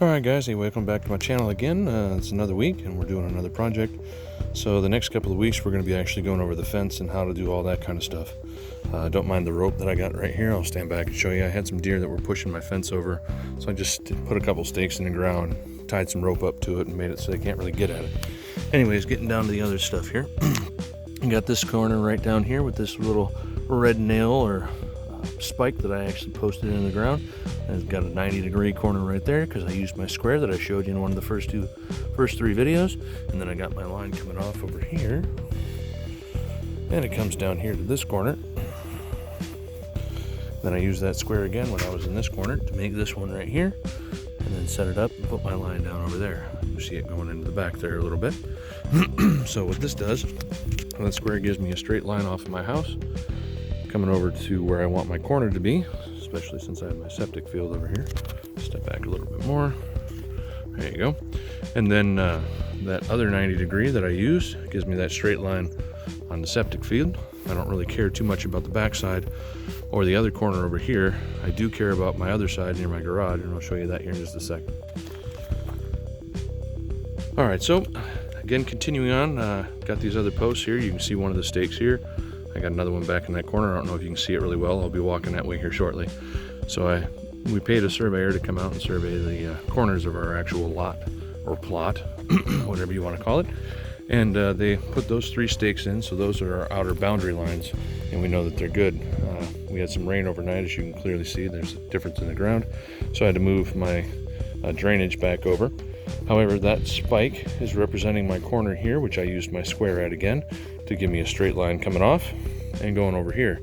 Alright guys, hey, welcome back to my channel again. It's another week and we're doing another project. So the next couple of weeks we're going to be actually going over the fence and how to do all that kind of stuff. Don't mind the rope that I got right here. I'll stand back and show you. I had some deer that were pushing my fence over, so I just put a couple stakes in the ground, tied some rope up to it and made it so they can't really get at it. Anyways, getting down to the other stuff here. I got this corner right down here with this little red nail or spike that I actually posted in the ground. And it's got a 90-degree corner right there because I used my square that I showed you in one of the first three videos. And then I got my line coming off over here, and it comes down here to this corner. Then I used that square again when I was in this corner to make this one right here, and then set it up and put my line down over there. You see it going into the back there a little bit. So what this does, that square gives me a straight line off of my house coming over to where I want my corner to be, especially since I have my septic field over here. Step back a little bit more. There you go. And then that other 90 degree that I use gives me that straight line on the septic field. I don't really care too much about the backside or the other corner over here. I do care about my other side near my garage, and I'll show you that here in just a second. All right, so again, continuing on, got these other posts here. You can see one of the stakes here. I got another one back in that corner. I don't know if you can see it really well. I'll be walking that way here shortly. So we paid a surveyor to come out and survey the corners of our actual lot or plot, whatever you want to call it. And they put those 3 stakes in, so those are our outer boundary lines, and we know that they're good. We had some rain overnight, as you can clearly see. There's a difference in the ground, so I had to move my drainage back over. However, that spike is representing my corner here, which I used my square at again to give me a straight line coming off and going over here.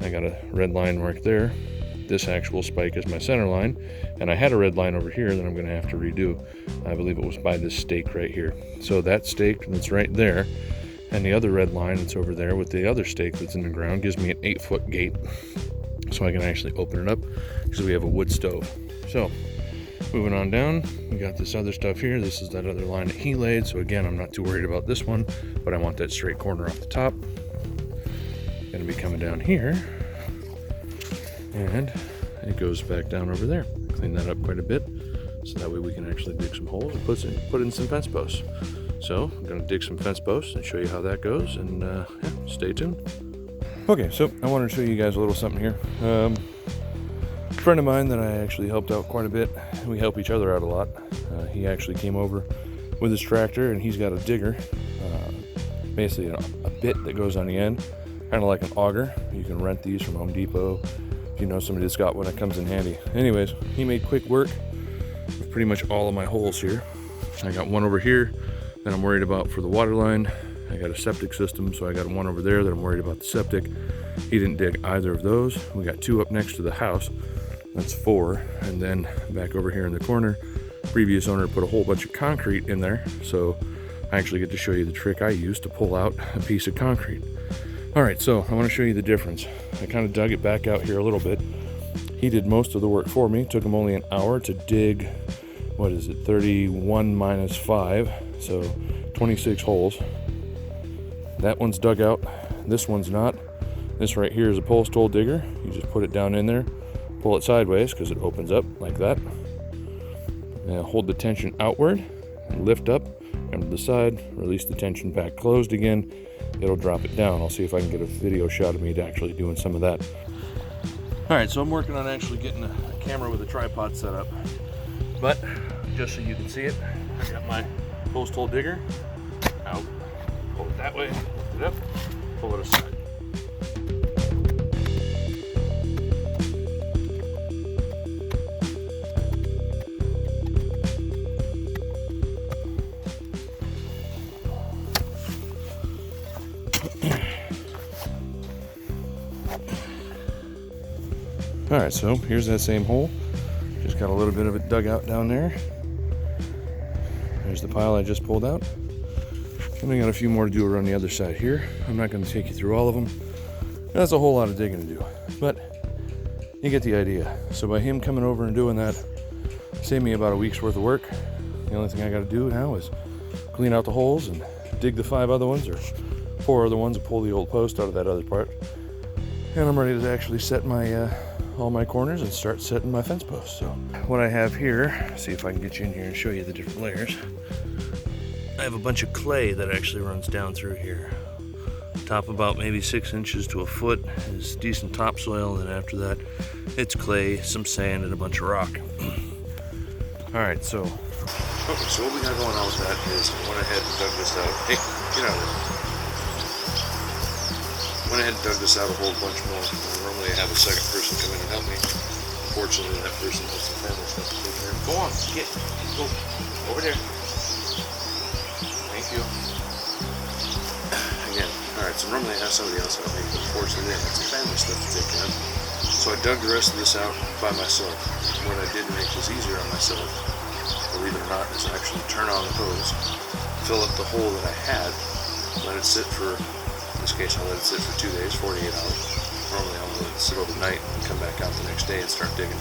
I got a red line mark there. This actual spike is my center line, and I had a red line over here that I'm going to have to redo. I believe it was by this stake right here. So that stake that's right there and the other red line that's over there with the other stake that's in the ground gives me an 8-foot gate, so I can actually open it up because we have a wood stove. So moving on down, we got this other stuff here. This is that other line that he laid. So again, I'm not too worried about this one, but I want that straight corner off the top. Gonna be coming down here, and it goes back down over there. Clean that up quite a bit, so that way we can actually dig some holes and put in some fence posts. So I'm gonna dig some fence posts and show you how that goes, and yeah, stay tuned. Okay, so I wanted to show you guys a little something here. A friend of mine that I actually helped out quite a bit. We help each other out a lot. He actually came over with his tractor, and he's got a digger, basically a bit that goes on the end, kind of like an auger. You can rent these from Home Depot if you know somebody that's got one. That comes in handy. Anyways, he made quick work with pretty much all of my holes here. I got one over here that I'm worried about for the water line. I got a septic system, so I got one over there that I'm worried about the septic. He didn't dig either of those. We got 2 up next to the house. That's 4. And then back over here in the corner, previous owner put a whole bunch of concrete in there, so I actually get to show you the trick I used to pull out a piece of concrete. All right, so I want to show you the difference. I kind of dug it back out here a little bit. He did most of the work for me. It took him only an hour to dig, 31 minus 5, so 26 holes. That one's dug out, this one's not. This right here is a post hole digger. You just put it down in there, pull it sideways because it opens up like that. And hold the tension outward and lift up, come to the side, release the tension back closed again. It'll drop it down. I'll see if I can get a video shot of me actually doing some of that. All right, so I'm working on actually getting a camera with a tripod set up. But just so you can see it, I got my post hole digger out. Pull it that way, lift it up, pull it aside. All right, so here's that same hole. Just got a little bit of it dug out down there. There's the pile I just pulled out. And I got a few more to do around the other side here. I'm not going to take you through all of them. That's a whole lot of digging to do, but you get the idea. So by him coming over and doing that, saved me about a week's worth of work. The only thing I got to do now is clean out the holes and dig the 5 other ones or 4 other ones and pull the old post out of that other part. And I'm ready to actually set my all my corners and start setting my fence posts. So what I have here, see if I can get you in here and show you the different layers. I have a bunch of clay that actually runs down through here. Top about maybe 6 inches to a foot is decent topsoil, and after that it's clay, some sand, and a bunch of rock. Alright, so what we got going on with that is I went ahead and dug this out. Hey, get out of there. Went ahead and dug this out a whole bunch more. Normally I have a second person come in and help me. Unfortunately, that person has some family stuff to take care of. Go on, go over there. Thank you. Again, alright, so normally I have somebody else help me, but unfortunately they have some family stuff to take care of. So I dug the rest of this out by myself. What I did to make this easier on myself, believe it or not, is actually turn on the hose, fill up the hole that I had, let it sit for, in this case I let it sit for 2 days, 48 hours. Normally I'll let it sit overnight and come back out the next day and start digging.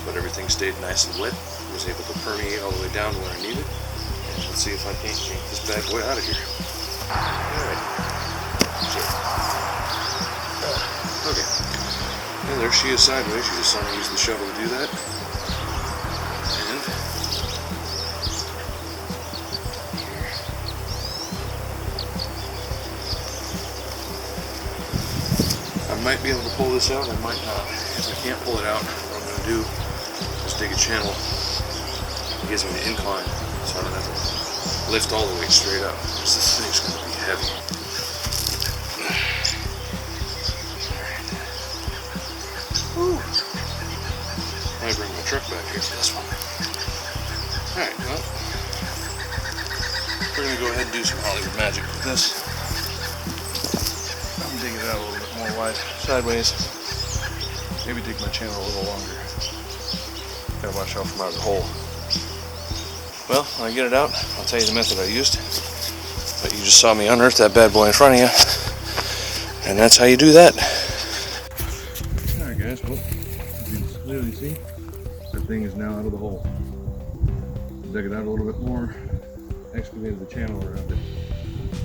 But everything stayed nice and wet, was able to permeate all the way down to where I needed. And let's see if I can't yank this bad boy out of here. Alright. Okay. And there she is sideways. You just saw me use the shovel to do that. And I might be able to pull this out, I might not. If I can't pull it out, what I'm going to do is dig a channel. It gives me the incline, so I don't have to lift all the way straight up, because this thing's going to be heavy. I bring my truck back here for this one. Alright, well, we're going to go ahead and do some Hollywood magic with this. I'm digging it out a little bit more wide, sideways. Maybe dig my channel a little longer. Gotta watch out from out of the hole. Well, when I get it out, I'll tell you the method I used. But you just saw me unearth that bad boy in front of you. And that's how you do that. Alright guys, well, you can clearly see that thing is now out of the hole. Dug it out a little bit more, excavated the channel around it,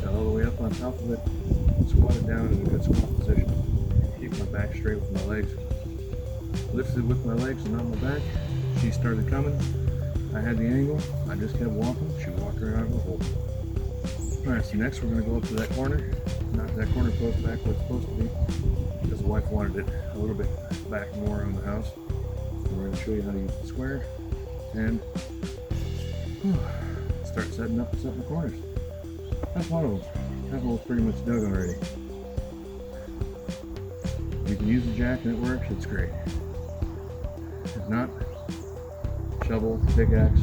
got all the way up on top of it, squatted down in a good squat position, keep my back straight with my legs, lifted with my legs and on my back. She started coming, I had the angle, I just kept walking, she walked right out of the hole. Alright, so next we're going to go up to that corner, knock that corner post back where it's supposed to be, because the wife wanted it a little bit back more on the house. So we're going to show you how to use the square and start setting up and setting the corners. That's one of them. That hole's pretty much dug already. You can use the jack and it works, it's great. If not, shovel, pickaxe,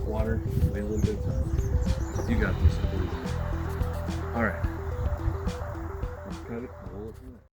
water, wait a little bit of time. You got this. Alright. Let's cut it and roll it from there.